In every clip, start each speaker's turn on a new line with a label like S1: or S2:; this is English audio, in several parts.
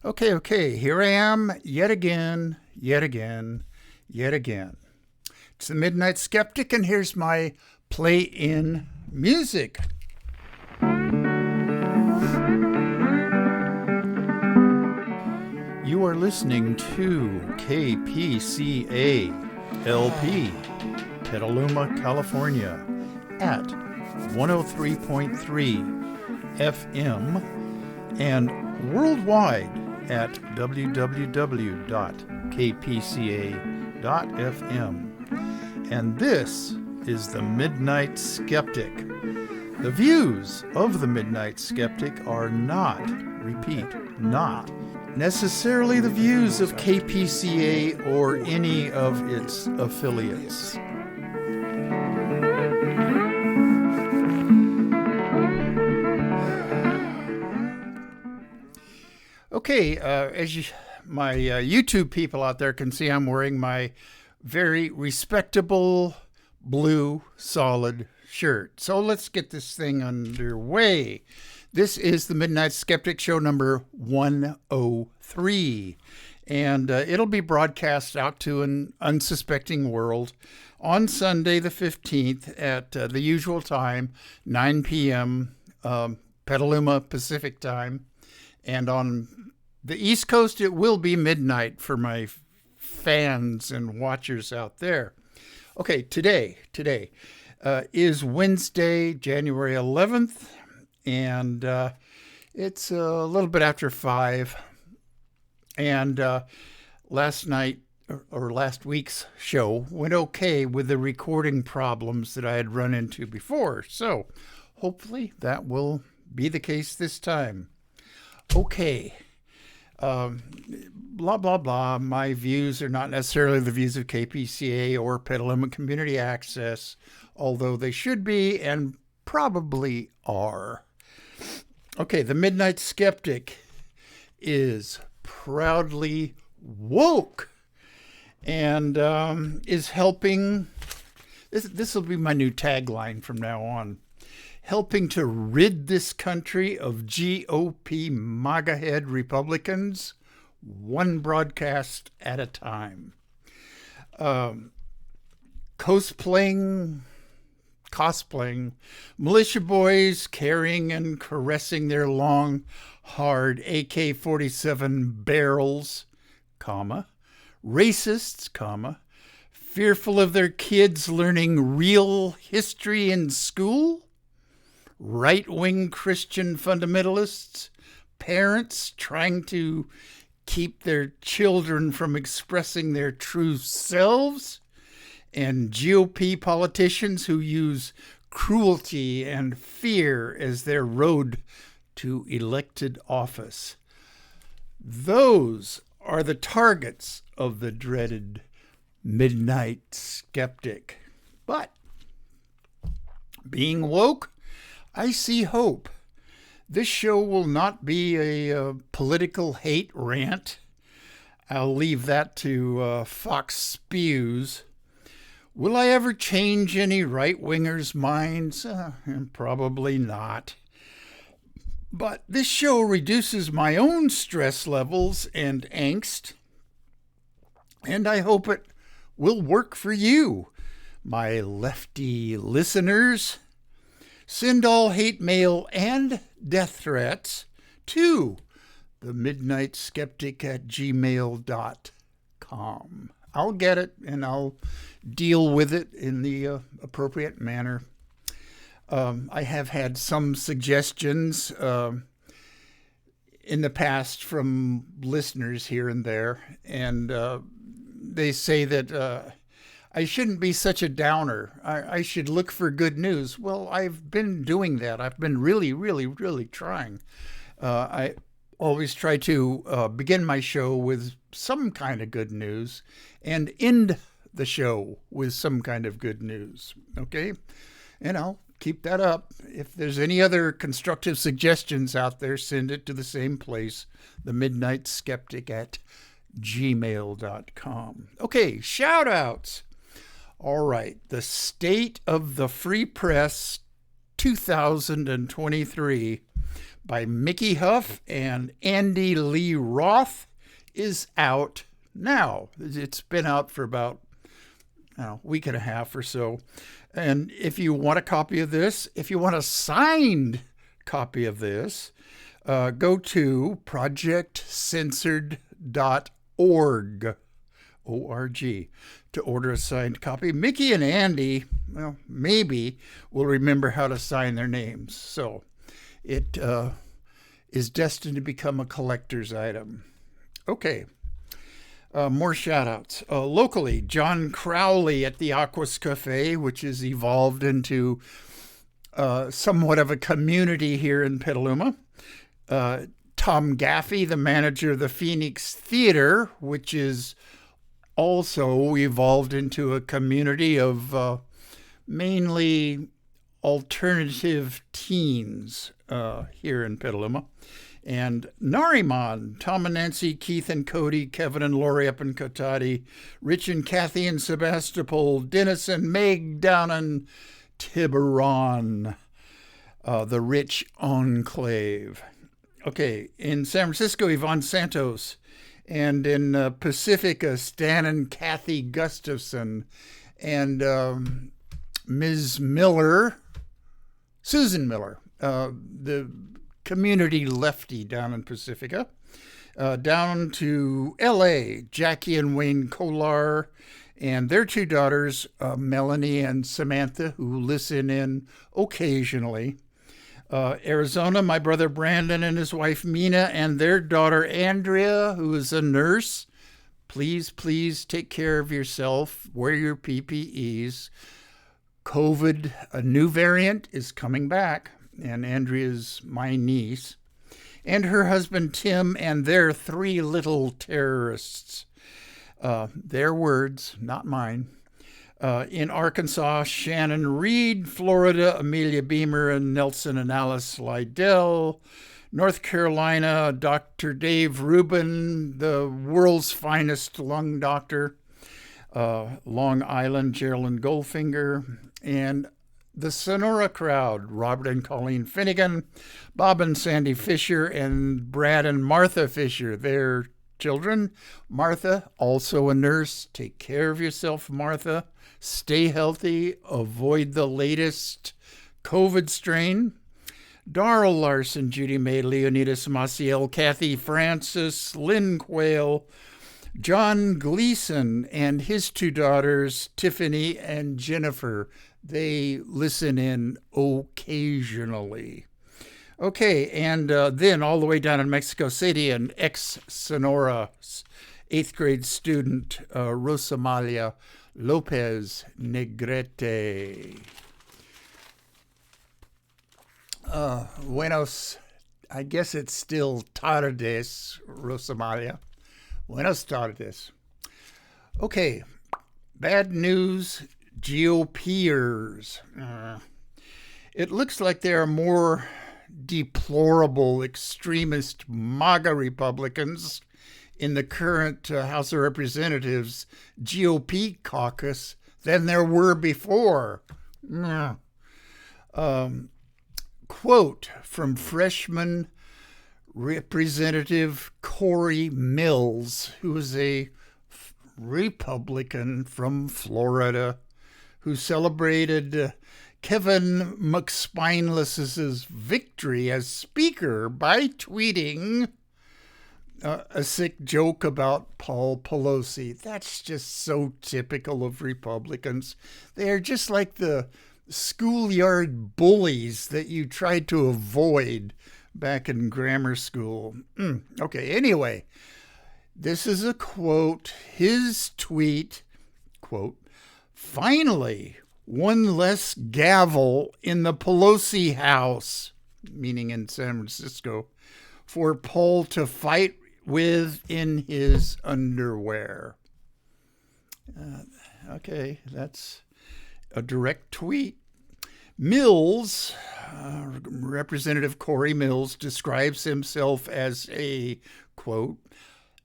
S1: Okay, here I am yet again. It's the Midnight Skeptic, and here's my play-in music. You are listening to KPCA LP, Petaluma, California, at 103.3 FM and worldwide at www.kpca.fm. And this is the Midnight Skeptic. The views of the Midnight Skeptic are not necessarily the views of KPCA or any of its affiliates. Okay, my YouTube people out there can see, I'm wearing my very respectable blue solid shirt. So let's get this thing underway. This is the Midnight Skeptic show number 103, and it'll be broadcast out to an unsuspecting world on Sunday the 15th at the usual time, 9 p.m. Petaluma Pacific time, and on the East Coast it will be midnight for my fans and watchers out there. Okay, today is Wednesday, January 11th. And it's a little bit after 5. And last night, or last week's show, went okay with the recording problems that I had run into before. So hopefully that will be the case this time. Okay. Blah, blah, blah. My views are not necessarily the views of KPCA or Petaluma Community Access, although they should be and probably are. Okay, the Midnight Skeptic is proudly woke and is helping, this will be my new tagline from now on, helping to rid this country of GOP MAGA-head Republicans one broadcast at a time. Cosplaying, militia boys carrying and caressing their long, hard AK-47 barrels, racists, fearful of their kids learning real history in school, right-wing Christian fundamentalists, parents trying to keep their children from expressing their true selves, and GOP politicians who use cruelty and fear as their road to elected office. Those are the targets of the dreaded Midnight Skeptic. But being woke, I see hope. This show will not be a political hate rant. I'll leave that to Fox Spews. Will I ever change any right-wingers' minds? Probably not. But this show reduces my own stress levels and angst, and I hope it will work for you, my lefty listeners. Send all hate mail and death threats to themidnightskeptic@gmail.com. I'll get it, and I'll deal with it in the appropriate manner. I have had some suggestions in the past from listeners here and there, and they say that I shouldn't be such a downer. I should look for good news. Well, I've been doing that. I've been really trying. I always try to begin my show with some kind of good news and end the show with some kind of good news. Okay? And I'll keep that up. If there's any other constructive suggestions out there, send it to the same place, themidnightskeptic@gmail.com. Okay, shout outs. All right, the State of the Free Press 2023 by Mickey Huff and Andy Lee Roth is out now. It's been out for about a week and a half or so. And if you want a copy of this, if you want a signed copy of this, go to projectcensored.org, O-R-G, to order a signed copy. Mickey and Andy, well, maybe will remember how to sign their names. So it is destined to become a collector's item. Okay. More shout-outs. Locally, John Crowley at the Aquas Cafe, which has evolved into somewhat of a community here in Petaluma. Tom Gaffey, the manager of the Phoenix Theater, which is also evolved into a community of mainly alternative teens here in Petaluma. And Nariman, Tom and Nancy, Keith and Cody, Kevin and Lori up in Cotati, Rich and Kathy in Sebastopol, Dennis and Meg down in Tiburon, the Rich Enclave. Okay, in San Francisco, Yvonne Santos, and in Pacifica, Stan and Kathy Gustafson, and Ms. Miller, Susan Miller, the community lefty down in Pacifica. Down to L.A., Jackie and Wayne Kolar and their two daughters, Melanie and Samantha, who listen in occasionally. Arizona, my brother Brandon and his wife Mina and their daughter Andrea, who is a nurse. Please, please take care of yourself. Wear your PPEs. COVID, a new variant, is coming back. And Andrea's my niece, and her husband Tim and their three little terrorists. Their words, not mine. In Arkansas, Shannon Reed, Florida, Amelia Beamer and Nelson and Alice Lydell. North Carolina, Dr. Dave Rubin, the world's finest lung doctor. Long Island, Geraldine Goldfinger. And the Sonora crowd, Robert and Colleen Finnegan, Bob and Sandy Fisher, and Brad and Martha Fisher, their children. Martha, also a nurse. Take care of yourself, Martha. Stay healthy. Avoid the latest COVID strain. Darrell Larson, Judy May, Leonidas Maciel, Kathy Francis, Lynn Quayle, John Gleason, and his two daughters, Tiffany and Jennifer. They listen in occasionally. Okay, and then all the way down in Mexico City, an ex-Sonora 8th grade student, Rosamalia Lopez Negrete. Buenos, I guess it's still tardes, Rosamalia. Buenos tardes. Okay, bad news. GOPers. It looks like there are more deplorable extremist MAGA Republicans in the current House of Representatives GOP caucus than there were before. Quote from freshman Representative Corey Mills, who is a Republican from Florida, who celebrated Kevin McSpineless's victory as Speaker by tweeting a sick joke about Paul Pelosi. That's just so typical of Republicans. They are just like the schoolyard bullies that you tried to avoid back in grammar school. Okay, anyway, this is a quote, his tweet, quote, "Finally, one less gavel in the Pelosi house," meaning in San Francisco, "for Paul to fight with in his underwear." Okay, that's a direct tweet. Mills, Representative Corey Mills, describes himself as a, quote,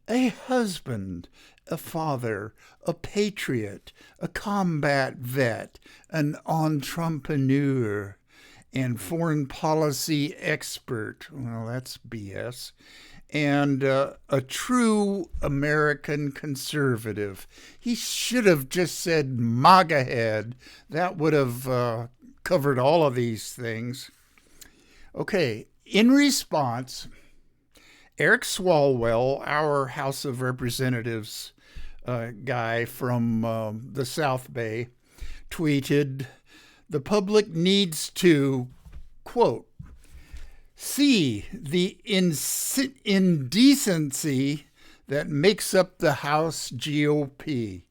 S1: "a husband, a father, a patriot, a combat vet, an entrepreneur, and foreign policy expert. Well, that's BS. And a true American conservative. He should have just said MAGA head. That would have covered all of these things. Okay, in response, Eric Swalwell, our House of Representatives guy from the South Bay, tweeted, "The public needs to, quote, see the indecency that makes up the House GOP.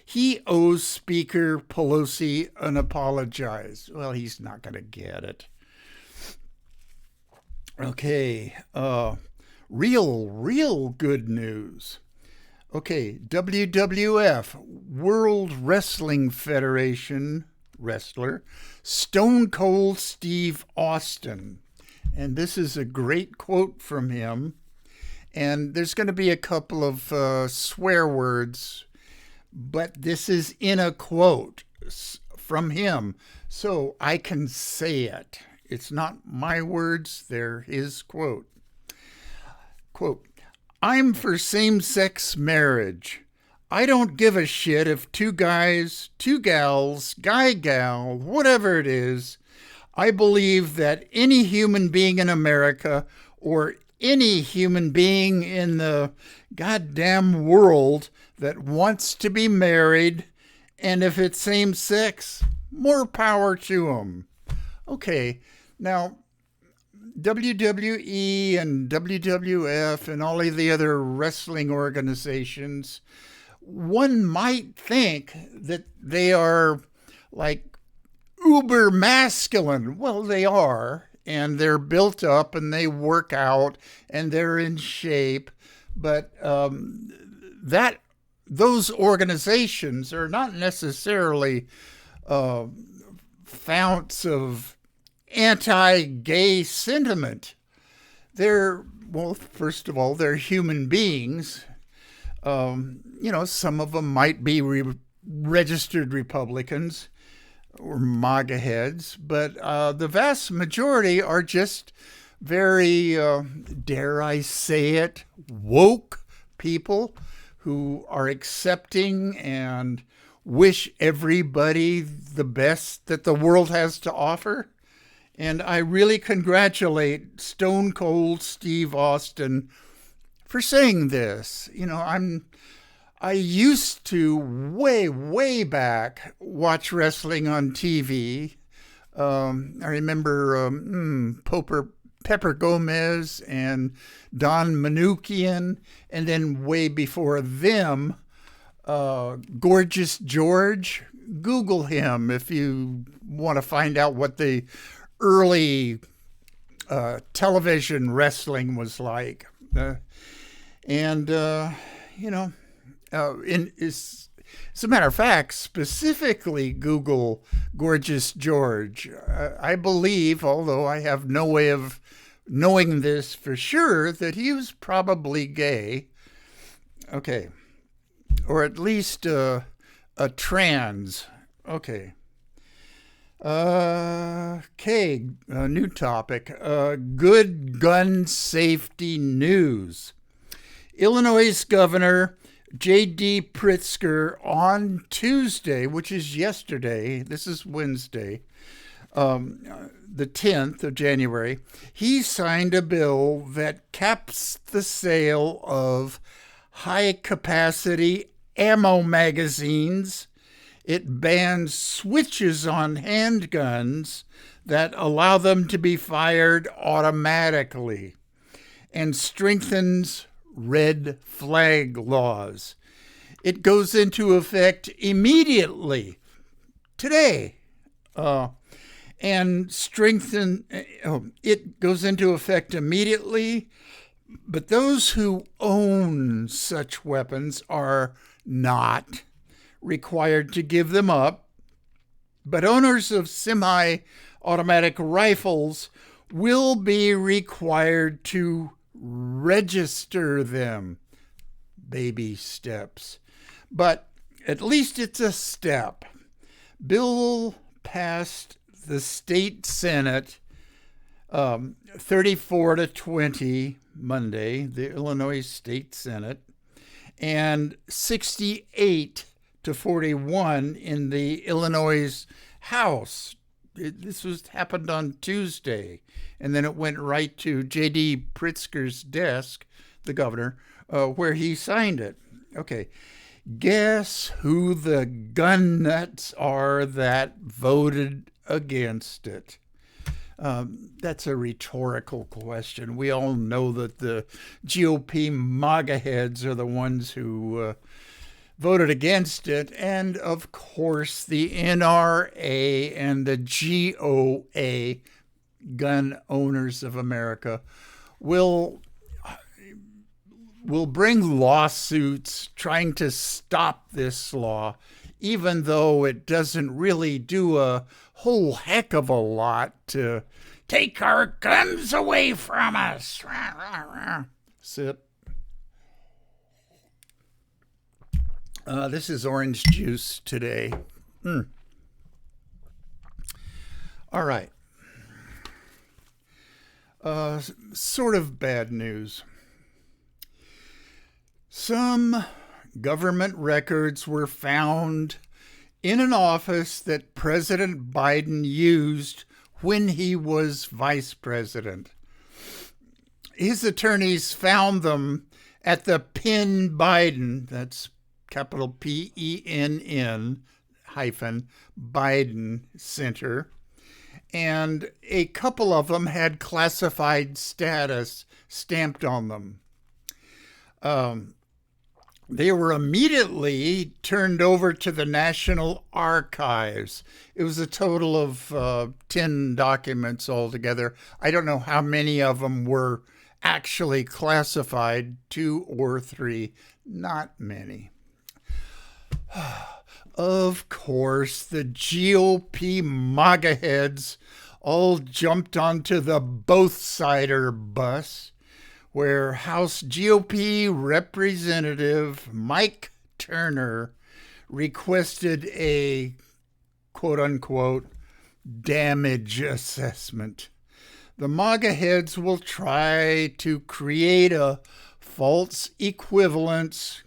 S1: He owes Speaker Pelosi an apology." Well, he's not going to get it. Okay, real good news. Okay, WWF, World Wrestling Federation wrestler, Stone Cold Steve Austin. And this is a great quote from him. And there's going to be a couple of swear words, but this is in a quote from him, so I can say it. It's not my words, they're his quote. Quote, "I'm for same-sex marriage. I don't give a shit if two guys, two gals, guy-gal, whatever it is. I believe that any human being in America or any human being in the goddamn world that wants to be married, and if it's same-sex, more power to them." Okay, now WWE and WWF and all of the other wrestling organizations, one might think that they are like uber masculine. Well, they are, and they're built up and they work out and they're in shape. But those organizations are not necessarily founts of anti-gay sentiment. They're, well, first of all, they're human beings. Some of them might be registered Republicans or MAGA heads, but the vast majority are just very, dare I say it, woke people who are accepting and wish everybody the best that the world has to offer. And I really congratulate Stone Cold Steve Austin for saying this. I used to way back watch wrestling on TV. I remember Pepper Gomez and Don Manukian, and then way before them, Gorgeous George. Google him if you want to find out what the early television wrestling was like. As a matter of fact, specifically Google Gorgeous George. I believe, although I have no way of knowing this for sure, that he was probably gay. Okay. Or at least a trans. Okay. New topic. Good gun safety news. Illinois Governor J.D. Pritzker on Tuesday, which is yesterday, this is Wednesday, the 10th of January, he signed a bill that caps the sale of high-capacity ammo magazines. It bans switches on handguns that allow them to be fired automatically and strengthens red flag laws. It goes into effect immediately, today, and it goes into effect immediately, but those who own such weapons are not required to give them up, but owners of semi-automatic rifles will be required to register them. Baby steps. But at least it's a step. Bill passed the state Senate, 34-20 Monday, the Illinois State Senate, and 68-41 in the Illinois House. This happened on Tuesday, and then it went right to J.D. Pritzker's desk, the governor, where he signed it. Okay, guess who the gun nuts are that voted against it? That's a rhetorical question. We all know that the GOP MAGA heads are the ones who voted against it. And of course, the NRA and the GOA, Gun Owners of America, will bring lawsuits trying to stop this law, even though it doesn't really do a whole heck of a lot to take our guns away from us. Sip. This is orange juice today. All right. Sort of bad news. Some government records were found in an office that President Biden used when he was vice president. His attorneys found them at the Penn Biden, that's capital PENN hyphen Biden Center, and a couple of them had classified status stamped on them. They were immediately turned over to the National Archives. It was a total of 10 documents altogether. I don't know how many of them were actually classified, 2 or 3, not many. Of course, the GOP MAGA heads all jumped onto the both-sider bus, where House GOP Representative Mike Turner requested a quote-unquote damage assessment. The MAGA heads will try to create a false equivalence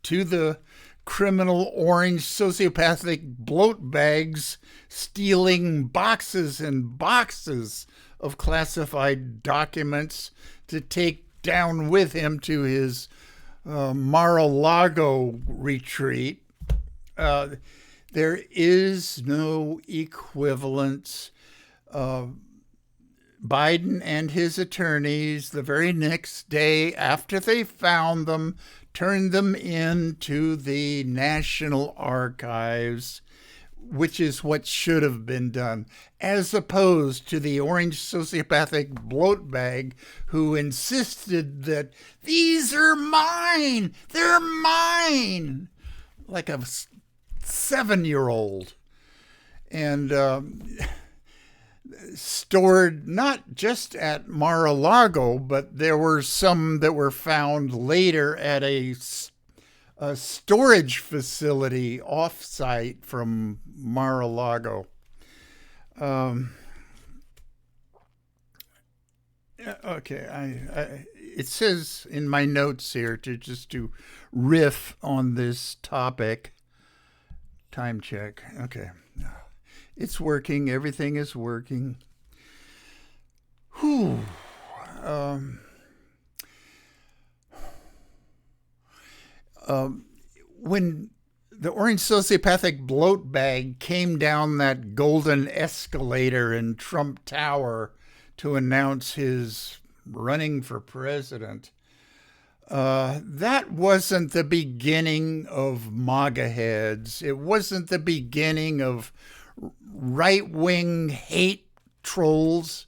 S1: to the criminal orange sociopathic bloat bags stealing boxes and boxes of classified documents to take down with him to his Mar-a-Lago retreat. There is no equivalence. Biden and his attorneys, the very next day after they found them, turned them into the National Archives, which is what should have been done, as opposed to the orange sociopathic bloat bag who insisted that these are mine, they're mine, like a 7-year-old. And stored not just at Mar-a-Lago, but there were some that were found later at a storage facility off-site from Mar-a-Lago. Okay, it says in my notes here to riff on this topic. Time check. Okay. It's working. Everything is working. Whew. When the orange sociopathic bloat bag came down that golden escalator in Trump Tower to announce his running for president, that wasn't the beginning of MAGA heads. It wasn't the beginning of right-wing hate trolls.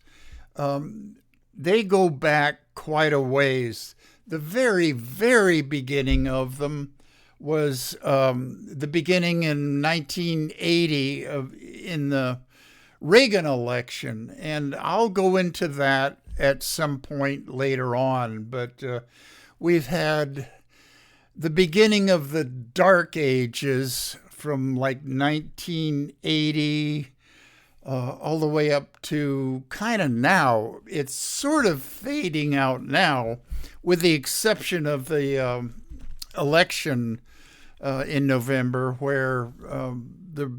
S1: They go back quite a ways. The very, very beginning of them was the beginning in 1980 in the Reagan election. And I'll go into that at some point later on. But we've had the beginning of the dark ages from like 1980 all the way up to kind of now. It's sort of fading out now, with the exception of the election in November, where the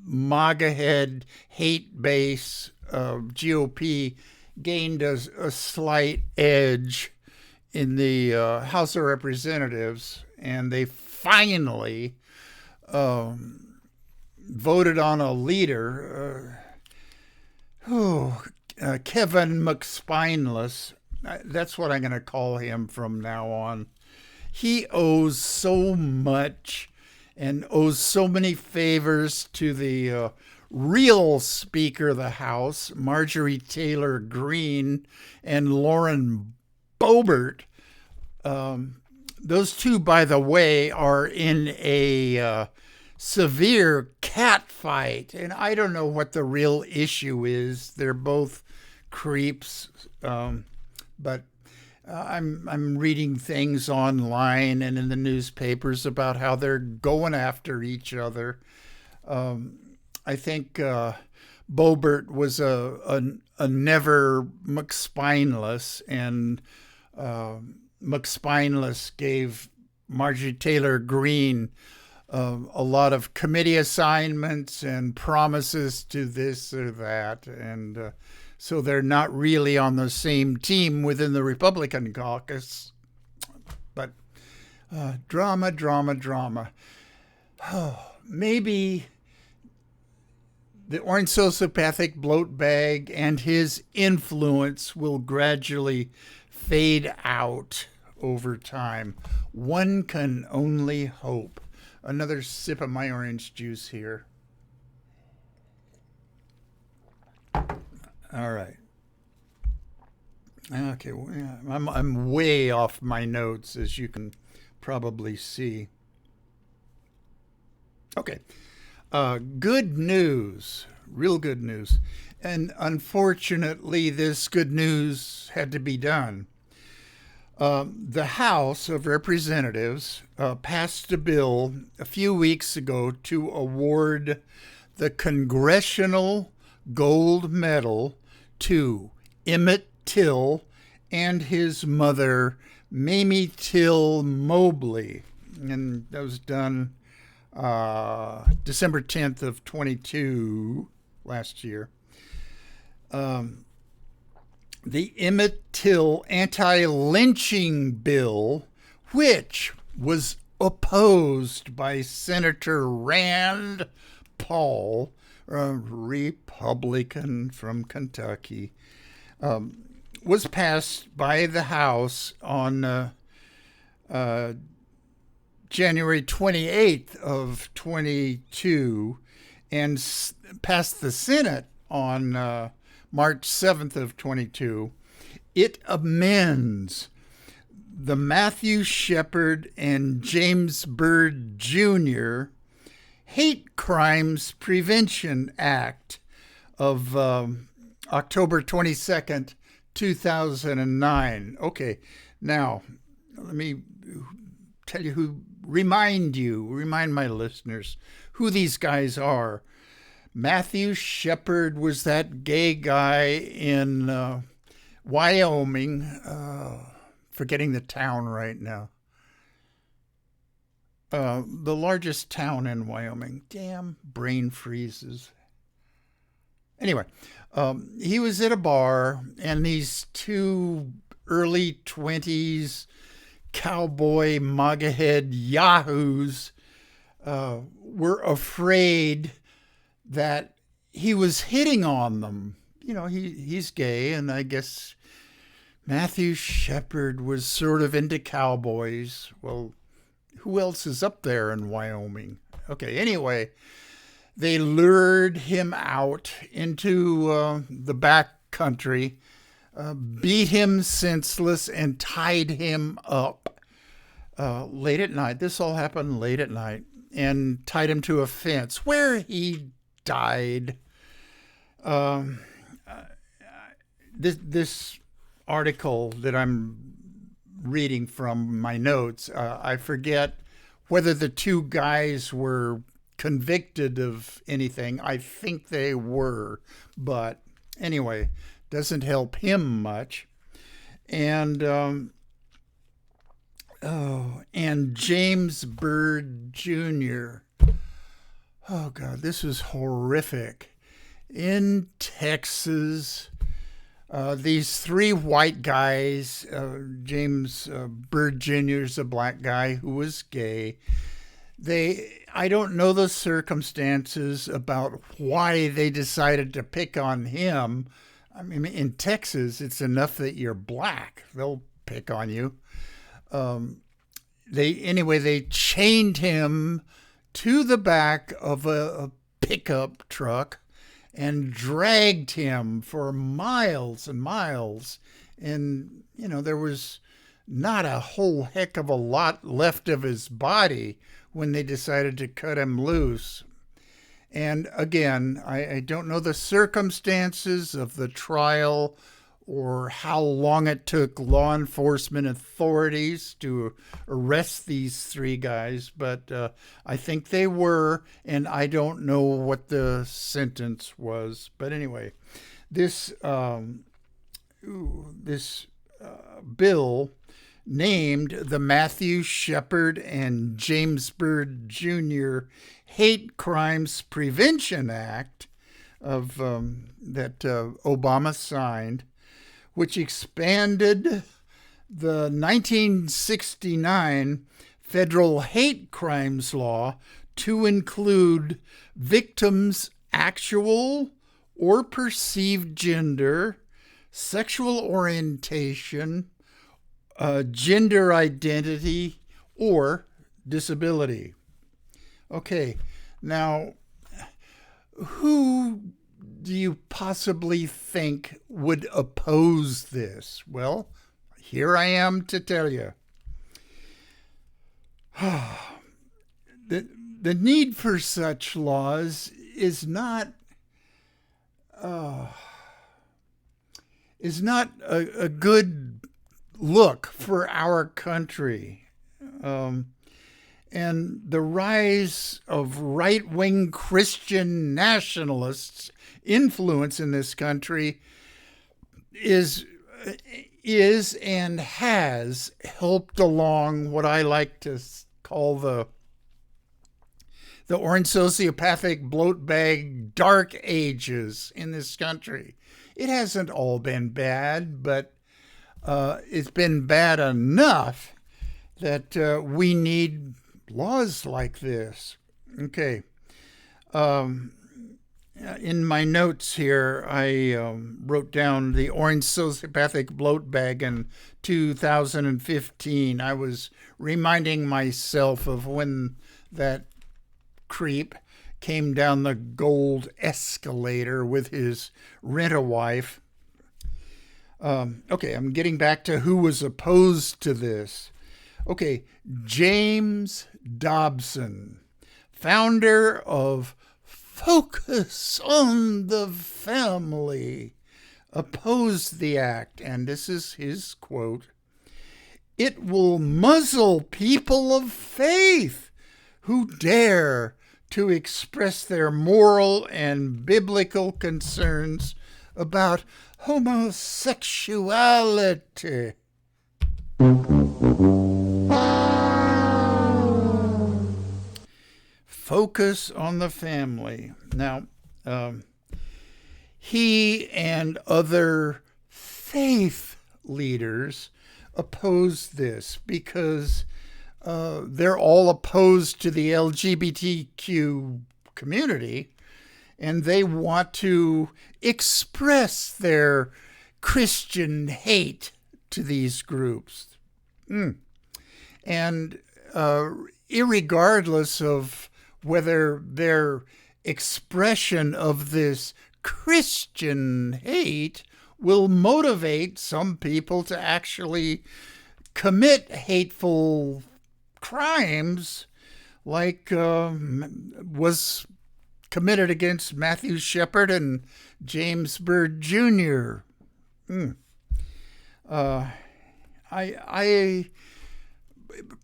S1: MAGA head hate base GOP gained a slight edge in the House of Representatives, and they finally voted on a leader, Kevin McSpineless. That's what I'm going to call him from now on. He owes so much and owes so many favors to the real Speaker of the House, Marjorie Taylor Greene, and Lauren Boebert. Those two, by the way, are in a severe cat fight, and I don't know what the real issue is. They're both creeps, but I'm reading things online and in the newspapers about how they're going after each other. I think Boebert was a never McSpineless, and McSpineless gave Marjorie Taylor Greene a lot of committee assignments and promises to this or that, and so they're not really on the same team within the Republican caucus. But drama, drama, drama. Maybe the orange sociopathic bloat bag and his influence will gradually fade out over time. One can only hope. Another sip of my orange juice here. All right. Okay, well, yeah, I'm way off my notes, as you can probably see. Okay. Good news, real good news. And unfortunately, this good news had to be done. The House of Representatives passed a bill a few weeks ago to award the Congressional Gold Medal to Emmett Till and his mother, Mamie Till Mobley. And that was done December 10th of 22 last year. The Emmett Till anti-lynching bill, which was opposed by Senator Rand Paul, a Republican from Kentucky, was passed by the House on January 28th of 22 and passed the Senate on March 7th of 22. It amends the Matthew Shepard and James Byrd Jr. Hate Crimes Prevention Act of October 22nd, 2009. Okay, now let me tell you remind my listeners who these guys are. Matthew Shepard was that gay guy in Wyoming, forgetting the town right now. The largest town in Wyoming. Damn, brain freezes. Anyway, he was at a bar, and these two early 20s cowboy MAGA head yahoos were afraid that he was hitting on them. You know, he's gay, and I guess Matthew Shepard was sort of into cowboys. Well, who else is up there in Wyoming? Okay, anyway, they lured him out into the back country, beat him senseless, and tied him up late at night. This all happened late at night, and tied him to a fence where he died. This article that I'm reading from my notes, I forget whether the two guys were convicted of anything. I think they were, but anyway, doesn't help him much. And and James Byrd Jr. Oh God, this was horrific. In Texas, these three white guys, James Byrd Jr. is a black guy who was gay. I don't know the circumstances about why they decided to pick on him. I mean, in Texas, it's enough that you're black. They'll pick on you. They chained him to the back of a pickup truck and dragged him for miles and miles. And, there was not a whole heck of a lot left of his body when they decided to cut him loose. And again, I don't know the circumstances of the trial or how long it took law enforcement authorities to arrest these three guys, but I think they were, and I don't know what the sentence was. But anyway, this bill named the Matthew Shepard and James Byrd Jr. Hate Crimes Prevention Act of that Obama signed, which expanded the 1969 federal hate crimes law to include victims' actual or perceived gender, sexual orientation, gender identity, or disability. Okay, now, who do you possibly think would oppose this? Well, here I am to tell you. The need for such laws is not a good look for our country. And the rise of right-wing Christian nationalists' influence in this country is and has helped along what I like to call the orange sociopathic bloat bag dark ages in this country. It hasn't all been bad, but it's been bad enough that we need laws like this. Okay. In my notes here, I wrote down the orange sociopathic bloat bag in 2015. I was reminding myself of when that creep came down the gold escalator with his rent-a-wife. Okay, I'm getting back to who was opposed to this. Okay, James Dobson, founder of Focus on the Family, opposed the act, and this is his quote: "It will muzzle people of faith who dare to express their moral and biblical concerns about homosexuality." Focus on the family. Now, he and other faith leaders oppose this because they're all opposed to the LGBTQ community, and they want to express their Christian hate to these groups. And irregardless of whether their expression of this Christian hate will motivate some people to actually commit hateful crimes like was committed against Matthew Shepard and James Byrd Jr. I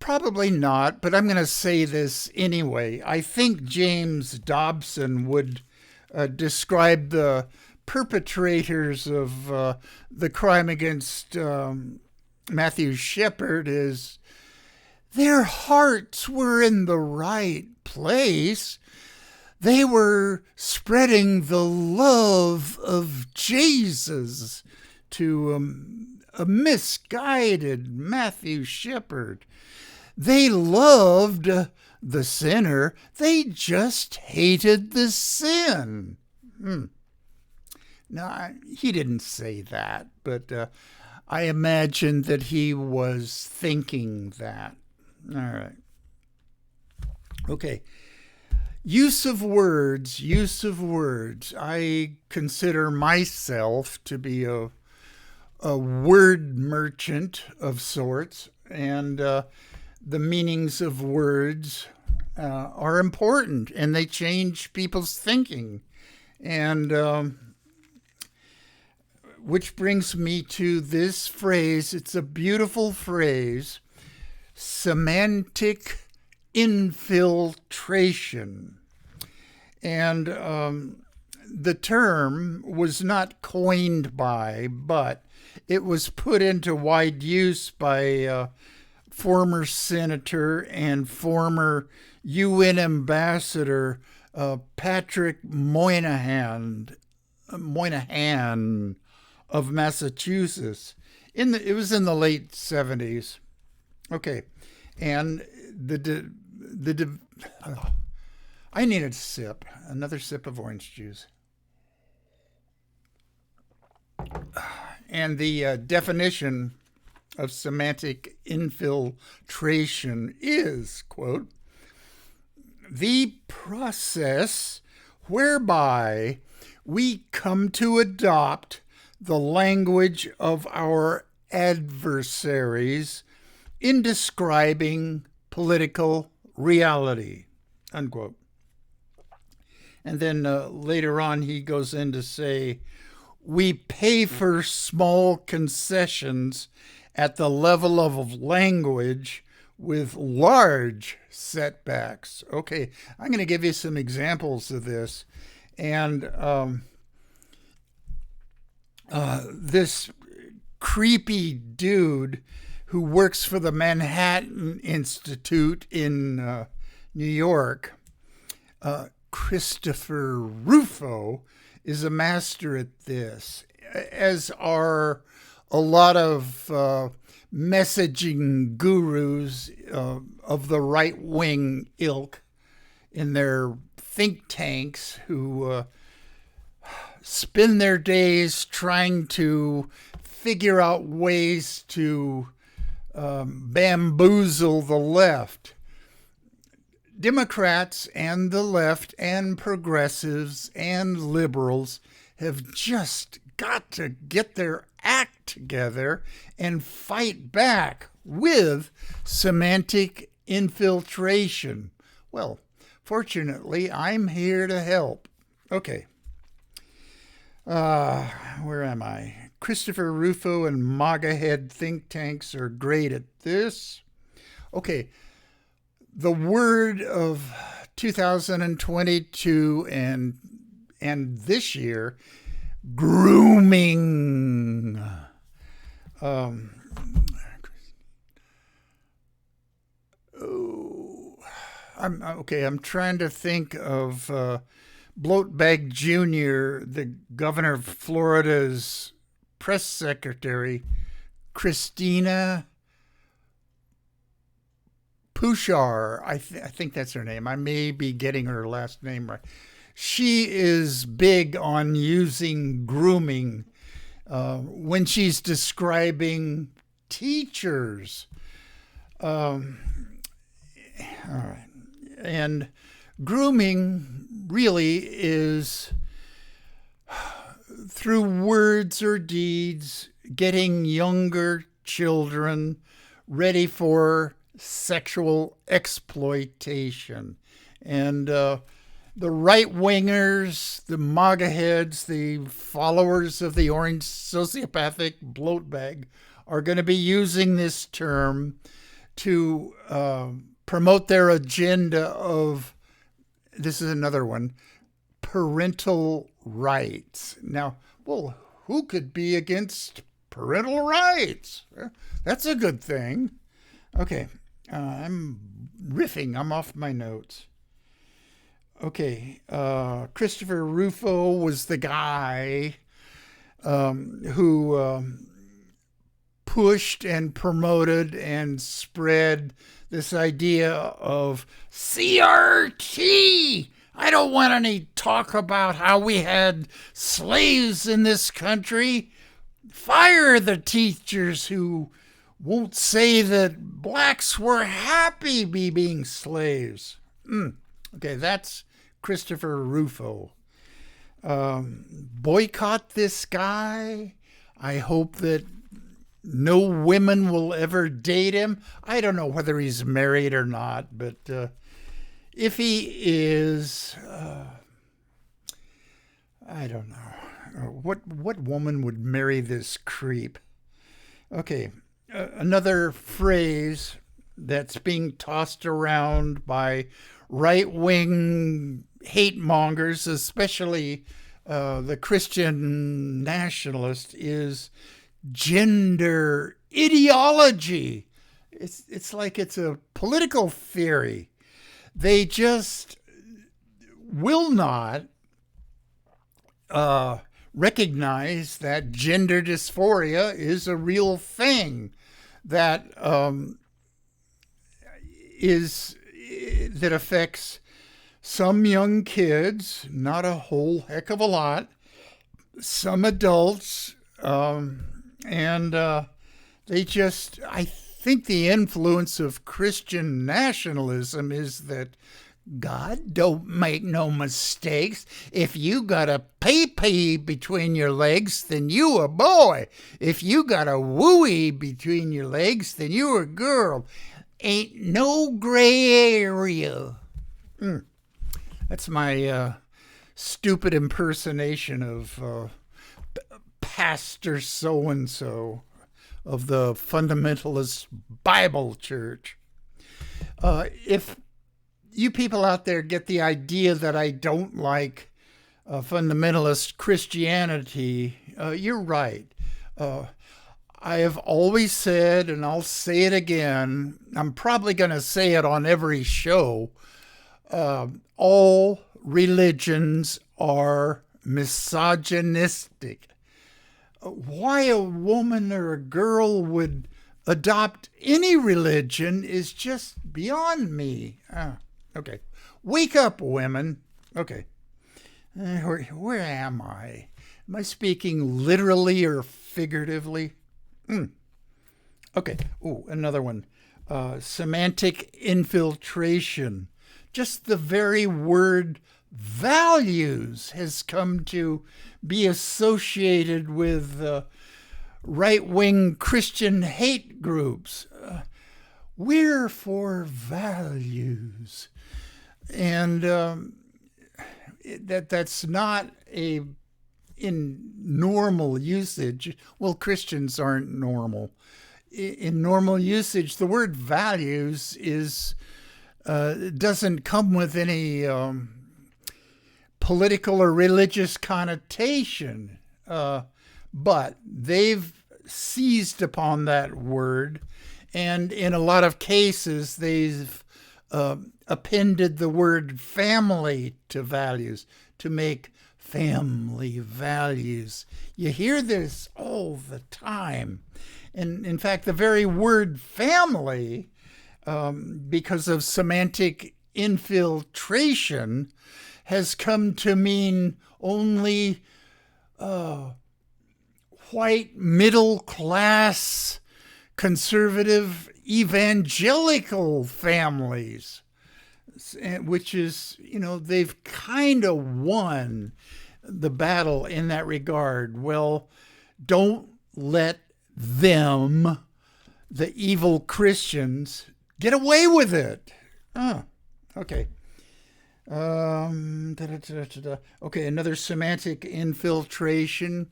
S1: Probably not, but I'm going to say this anyway. I think James Dobson would describe the perpetrators of the crime against Matthew Shepard as their hearts were in the right place. They were spreading the love of Jesus to a misguided Matthew Shepard. They loved the sinner. They just hated the sin. Now, he didn't say that, but I imagine that he was thinking that. All right. Okay. Use of words. I consider myself to be a word merchant of sorts, and the meanings of words are important, and they change people's thinking. And which brings me to this phrase. It's a beautiful phrase: semantic infiltration. And the term was not coined by, but it was put into wide use by former senator and former UN ambassador Patrick Moynihan of Massachusetts. It was in the late 70s. Okay, and I need a sip, another sip of orange juice. And the definition of semantic infiltration is, quote, the process whereby we come to adopt the language of our adversaries in describing political reality, unquote. And then later on, he goes in to say, we pay for small concessions at the level of language with large setbacks. Okay, I'm going to give you some examples of this. And this creepy dude who works for the Manhattan Institute in New York, Christopher Rufo, is a master at this, as are a lot of messaging gurus of the right-wing ilk in their think tanks who spend their days trying to figure out ways to bamboozle the left. Democrats and the left and progressives and liberals have just got to get their act together and fight back with semantic infiltration. Well, fortunately, I'm here to help. Okay. Where am I? Christopher Rufo and MAGA head think tanks are great at this. Okay. The word of 2022 and this year, grooming. I'm trying to think of Bloatbag Jr., the governor of Florida's press secretary, Christina Pushar. I think that's her name. I may be getting her last name right. She is big on using grooming when she's describing teachers. All right. And grooming really is through words or deeds getting younger children ready for sexual exploitation. And the right-wingers, the MAGA heads, the followers of the orange sociopathic bloatbag are going to be using this term to promote their agenda of, this is another one, parental rights. Now, well, who could be against parental rights? That's a good thing. Okay, I'm riffing. I'm off my notes. Okay, Christopher Rufo was the guy who pushed and promoted and spread this idea of CRT. I don't want any talk about how we had slaves in this country. Fire the teachers who won't say that blacks were happy being slaves. Okay, that's Christopher Rufo. Boycott this guy. I hope that no women will ever date him. I don't know whether he's married or not, but if he is, I don't know. What woman would marry this creep? Okay, another phrase that's being tossed around by right-wing hate mongers, especially the Christian nationalist, is gender ideology. It's like it's a political theory. They just will not recognize that gender dysphoria is a real thing that that affects some young kids, not a whole heck of a lot, some adults, and they just, I think the influence of Christian nationalism is that God don't make no mistakes. If you got a pee-pee between your legs, then you a boy. If you got a wooey between your legs, then you a girl. Ain't no gray area. That's my stupid impersonation of Pastor so-and-so of the Fundamentalist Bible Church. If you people out there get the idea that I don't like fundamentalist Christianity, you're right. I have always said, and I'll say it again, I'm probably going to say it on every show, all religions are misogynistic. Why a woman or a girl would adopt any religion is just beyond me. Okay. Wake up, women. Okay. Where am I? Am I speaking literally or figuratively? Okay. Oh, another one. Semantic infiltration. Just the very word values has come to be associated with right-wing Christian hate groups. We're for values. And that's not in normal usage. Well, Christians aren't normal. In normal usage, the word values doesn't come with any political or religious connotation, but they've seized upon that word, and in a lot of cases they've appended the word family to values to make family values. You hear this all the time. And in fact, the very word family, because of semantic infiltration, has come to mean only white, middle-class, conservative, evangelical families, which is, they've kind of won the battle in that regard. Well, don't let them, the evil Christians, get away with it. Okay. Okay, another semantic infiltration.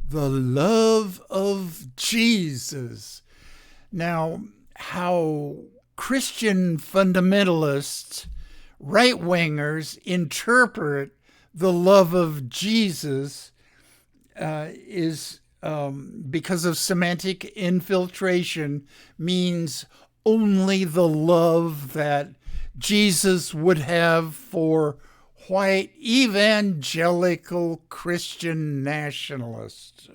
S1: The love of Jesus. Now, how Christian fundamentalists, right wingers, interpret the love of Jesus is because of semantic infiltration, means only the love that Jesus would have for white evangelical Christian nationalists.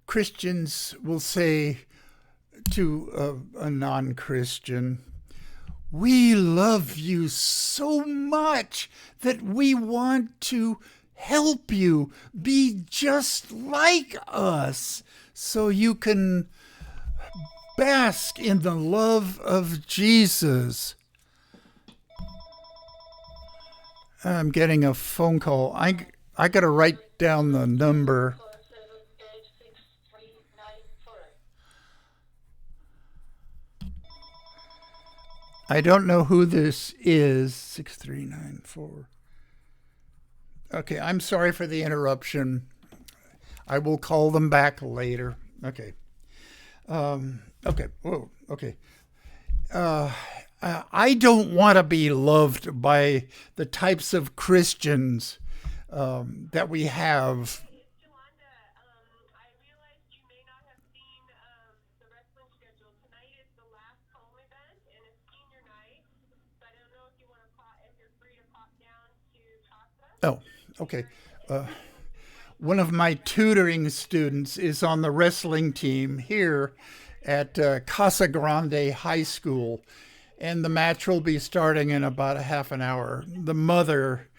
S1: Christians will say to a non-Christian, "We love you so much that we want to help you be just like us so you can bask in the love of Jesus." I'm getting a phone call. I got to write down the number. I don't know who this is. 6394. Okay, I'm sorry for the interruption. I will call them back later. Okay. Okay. Whoa. Okay. I don't want to be loved by the types of Christians that we have. Oh, okay. One of my tutoring students is on the wrestling team here at Casa Grande High School, and the match will be starting in about a half an hour. The mother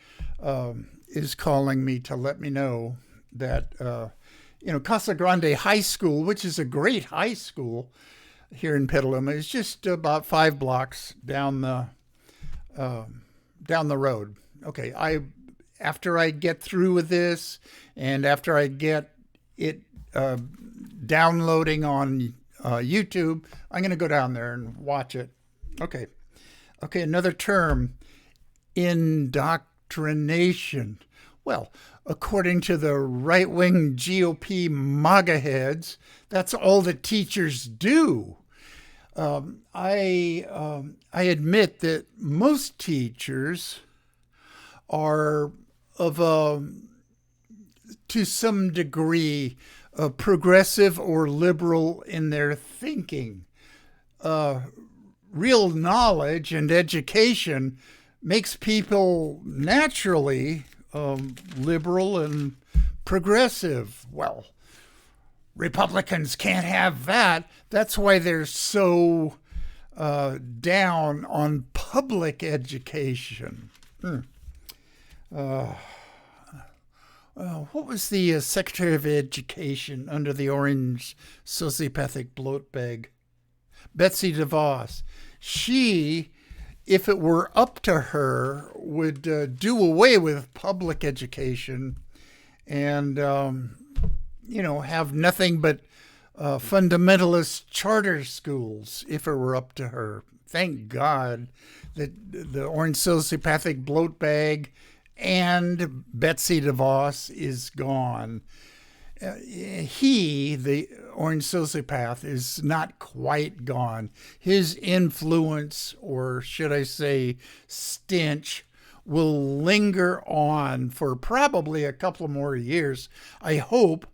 S1: is calling me to let me know that, Casa Grande High School, which is a great high school here in Petaluma, is just about 5 blocks down the road. Okay, after I get through with this, and after I get it downloading on YouTube, I'm going to go down there and watch it. Okay, another term, indoctrination. Well, according to the right-wing GOP MAGA heads, that's all the teachers do. I admit that most teachers are to some degree, progressive or liberal in their thinking. Real knowledge and education makes people naturally liberal and progressive. Well, Republicans can't have that. That's why they're so down on public education. What was the Secretary of Education under the orange sociopathic bloat bag? Betsy DeVos. She, if it were up to her, would do away with public education and, have nothing but fundamentalist charter schools if it were up to her. Thank God that the orange sociopathic bloat bag and Betsy DeVos is gone. He, the orange sociopath, is not quite gone. His influence, or should I say stench, will linger on for probably a couple more years. I hope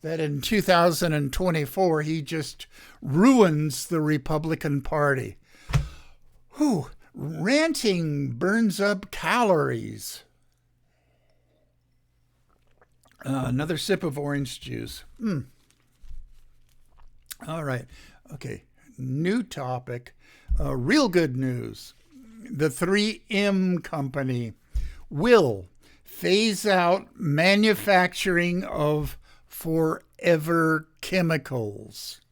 S1: that in 2024 he just ruins the Republican Party. Whew, ranting burns up calories. Another sip of orange juice. All right. Okay. New topic. Real good news. The 3M company will phase out manufacturing of forever chemicals.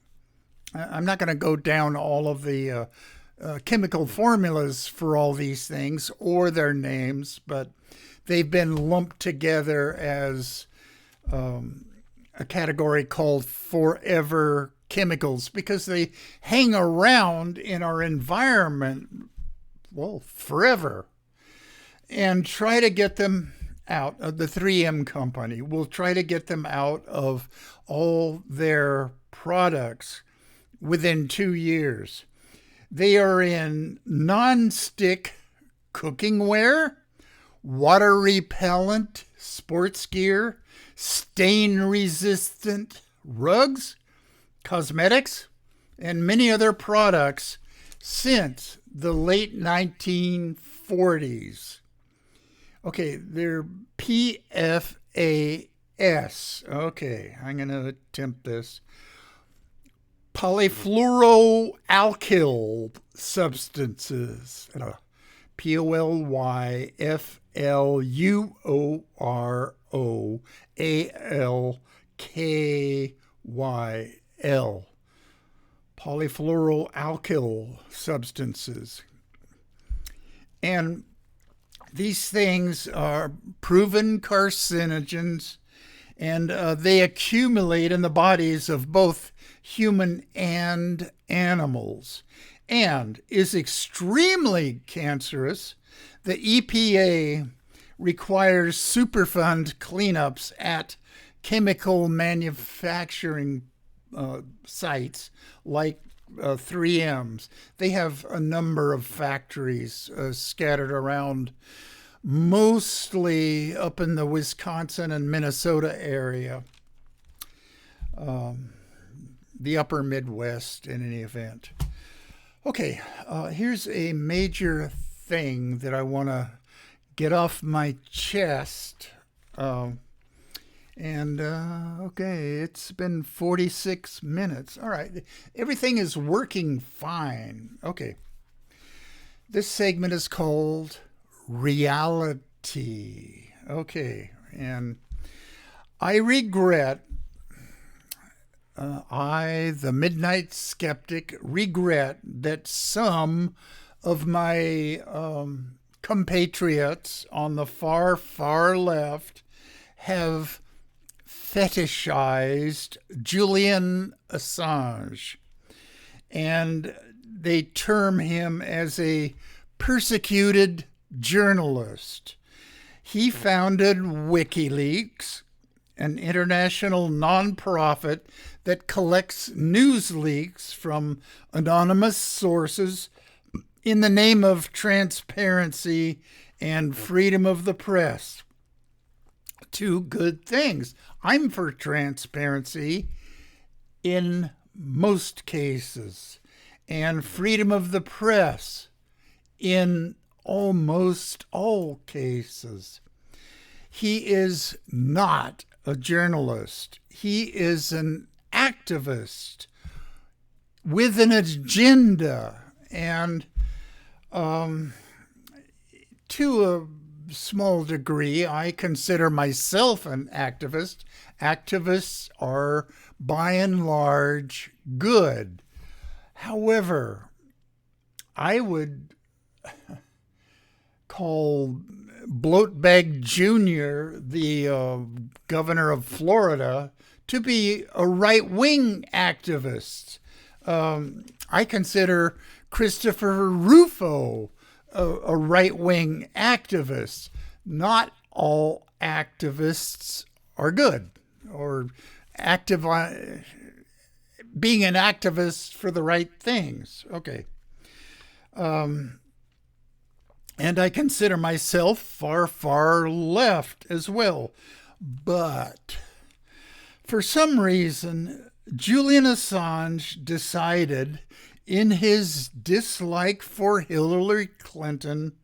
S1: I'm not going to go down all of the chemical formulas for all these things or their names, but they've been lumped together as a category called forever chemicals because they hang around in our environment, well, forever. And try to get them out, the 3M company will try to get them out of all their products within 2 years. They are in non-stick cooking ware, water repellent sports gear, stain resistant rugs, cosmetics, and many other products since the late 1940s. Okay, they're PFAS. Okay, I'm going to attempt this. Polyfluoroalkyl substances. Polyfluoroalkyl. Polyfluoroalkyl substances. And these things are proven carcinogens, and they accumulate in the bodies of both human and animals, and is extremely cancerous. The EPA requires Superfund cleanups at chemical manufacturing sites like 3M's. They have a number of factories scattered around, mostly up in the Wisconsin and Minnesota area, the upper Midwest in any event. Okay, here's a major thing that I want to get off my chest. Okay, it's been 46 minutes. All right, everything is working fine. Okay, this segment is called Reality. Okay, and I regret, the Midnight Skeptic, regret that some of my compatriots on the far, far left have fetishized Julian Assange, and they term him as a persecuted journalist. He founded WikiLeaks, an international nonprofit that collects news leaks from anonymous sources in the name of transparency and freedom of the press. Two good things. I'm for transparency in most cases, and freedom of the press in almost all cases. He is not a journalist. He is an activist with an agenda, and to a small degree, I consider myself an activist. Activists are, by and large, good. However, I would call Bloatbag Jr., the governor of Florida, to be a right-wing activist. I consider Christopher Rufo a right-wing activist. Not all activists are good, or being an activist for the right things. Okay. And I consider myself far, far left as well. But for some reason, Julian Assange decided, in his dislike for Hillary Clinton,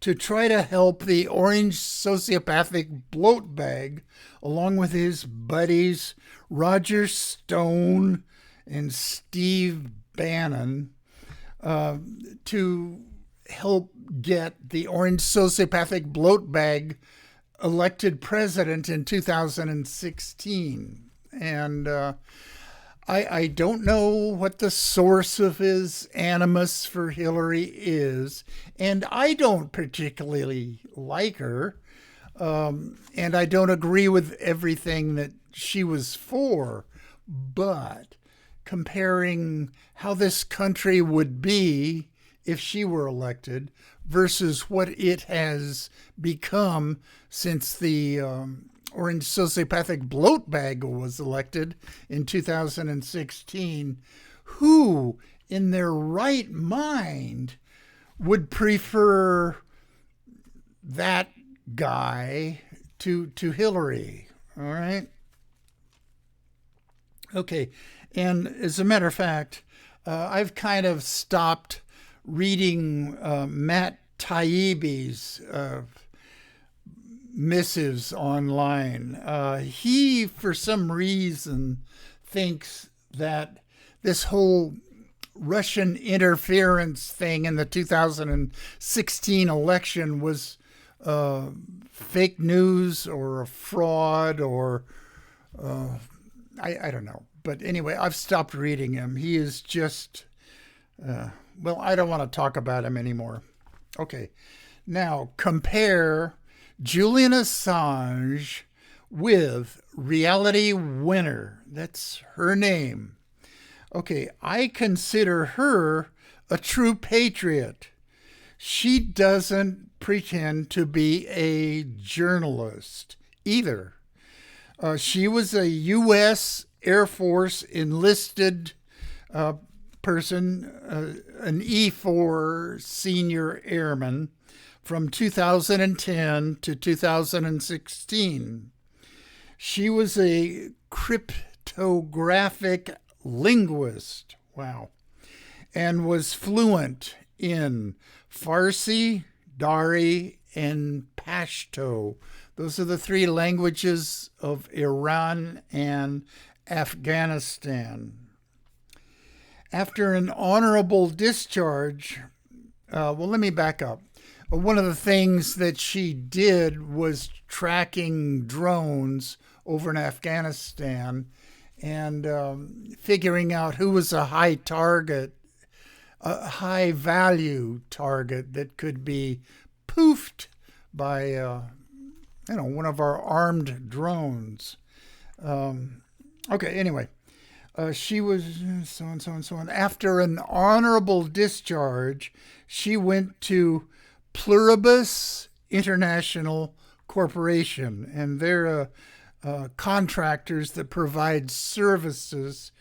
S1: to try to help the orange sociopathic bloatbag, along with his buddies Roger Stone and Steve Bannon, to help get the orange sociopathic bloatbag elected president in 2016. And I don't know what the source of his animus for Hillary is, and I don't particularly like her, and I don't agree with everything that she was for, but comparing how this country would be if she were elected versus what it has become since the orange sociopathic bloat bag was elected in 2016, who in their right mind would prefer that guy to Hillary? All right. Okay. And as a matter of fact, I've kind of stopped reading Matt Taibbi's missives online. He, for some reason, thinks that this whole Russian interference thing in the 2016 election was fake news or a fraud or I don't know. But anyway, I've stopped reading him. He is just, well, I don't want to talk about him anymore. Okay. Now, compare Julian Assange with Reality Winner. That's her name. Okay, I consider her a true patriot. She doesn't pretend to be a journalist either. She was a U.S. Air Force enlisted person, an E4 senior airman from 2010 to 2016. She was a cryptographic linguist, wow, and was fluent in Farsi, Dari, and Pashto. Those are the three languages of Iran and Afghanistan. After an honorable discharge, well, let me back up. One of the things that she did was tracking drones over in Afghanistan and figuring out who was a high target, a high value target that could be poofed by, one of our armed drones. Okay, anyway, she was so on. After an honorable discharge, she went to Pluribus International Corporation, and they're contractors that provide services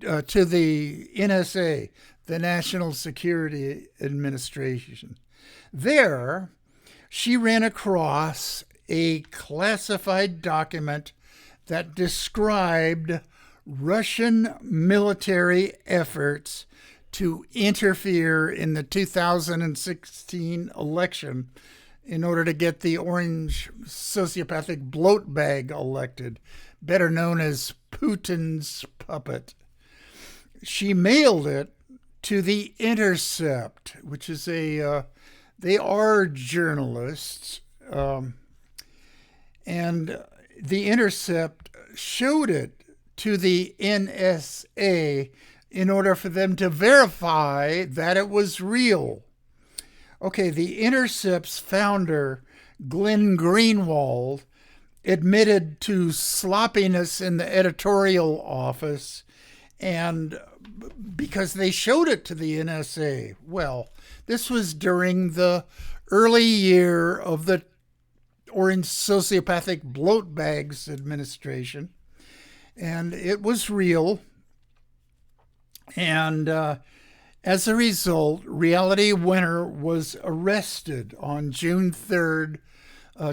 S1: to the NSA, the National Security Administration. There, she ran across a classified document that described Russian military efforts to interfere in the 2016 election in order to get the orange sociopathic bloat bag elected, better known as Putin's puppet. She mailed it to The Intercept, which is they are journalists, and The Intercept showed it to the NSA in order for them to verify that it was real. Okay, The Intercept's founder, Glenn Greenwald, admitted to sloppiness in the editorial office, and because they showed it to the NSA. Well, this was during the early year of the orange sociopathic bloat bags administration, and it was real. And as a result, Reality Winner was arrested on June 3rd,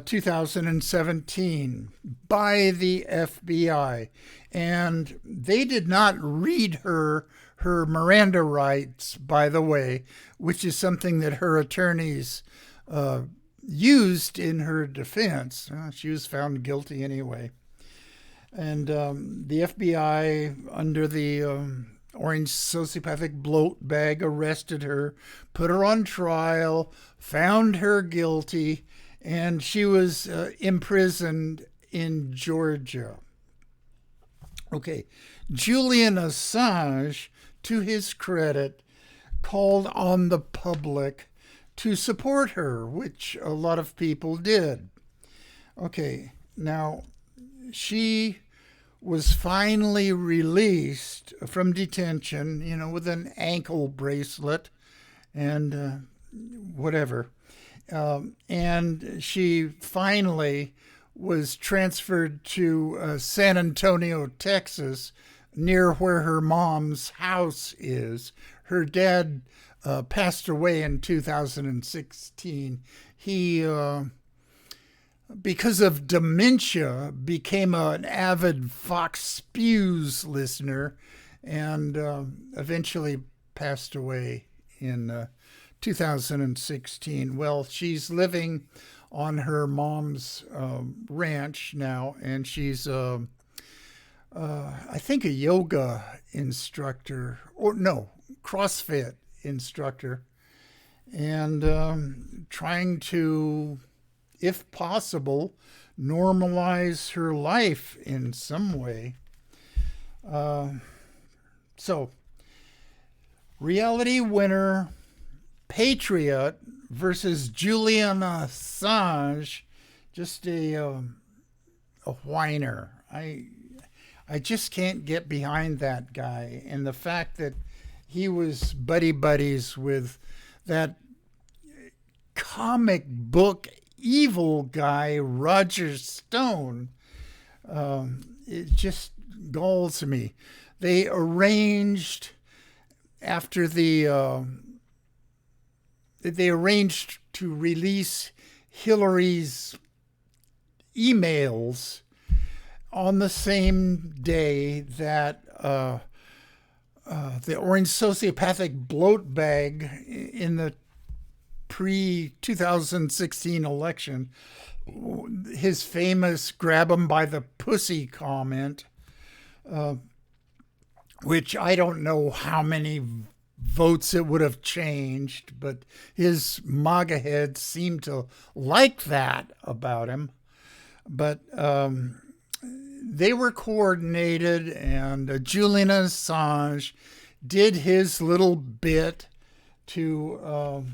S1: 2017 by the FBI. And they did not read her Miranda rights, by the way, which is something that her attorneys used in her defense. She was found guilty anyway. And the FBI, under the orange sociopathic bloat bag, arrested her, put her on trial, found her guilty, and she was imprisoned in Georgia. Okay, Julian Assange, to his credit, called on the public to support her, which a lot of people did. Okay, now she was finally released from detention, with an ankle bracelet, and whatever. And she finally was transferred to San Antonio, Texas, near where her mom's house is. Her dad passed away in 2016. He, because of dementia, became an avid Fox Spews listener and eventually passed away in 2016. Well, she's living on her mom's ranch now, and she's, I think, a yoga instructor, or no, CrossFit instructor, and trying to, if possible, normalize her life in some way. So, reality winner Patriot versus Julian Assange, just a whiner. I just can't get behind that guy, and the fact that he was buddies with that comic book evil guy Roger Stone. It just galls me. They arranged after they arranged to release Hillary's emails on the same day that the orange sociopathic bloat bag in the pre-2016 election, his famous grab him by the pussy comment, which I don't know how many votes it would have changed, but his MAGA heads seem to like that about him. But they were coordinated, and Julian Assange did his little bit to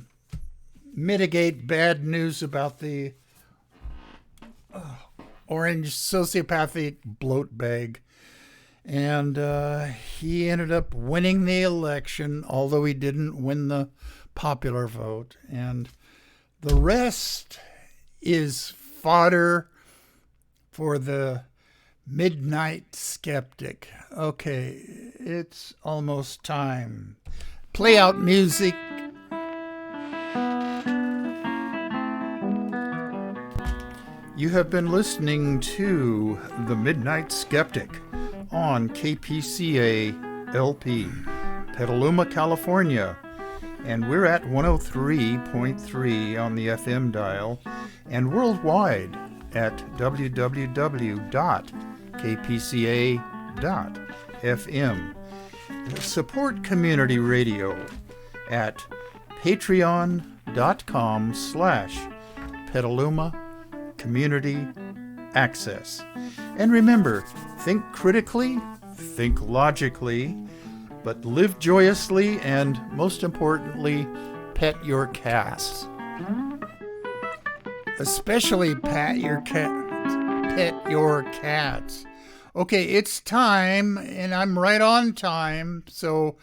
S1: mitigate bad news about the orange sociopathic bloat bag. And he ended up winning the election, although he didn't win the popular vote. And the rest is fodder for the Midnight Skeptic. Okay, it's almost time. Play out music. You have been listening to The Midnight Skeptic on KPCA LP, Petaluma, California. And we're at 103.3 on the FM dial and worldwide at www.kpca.fm. Support community radio at patreon.com/Petaluma Community Access. And remember, think critically, think logically, but live joyously, and most importantly, pet your cats. Especially pet your cats. Okay, it's time, and I'm right on time, so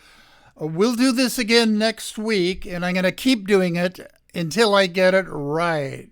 S1: we'll do this again next week, and I'm going to keep doing it until I get it right.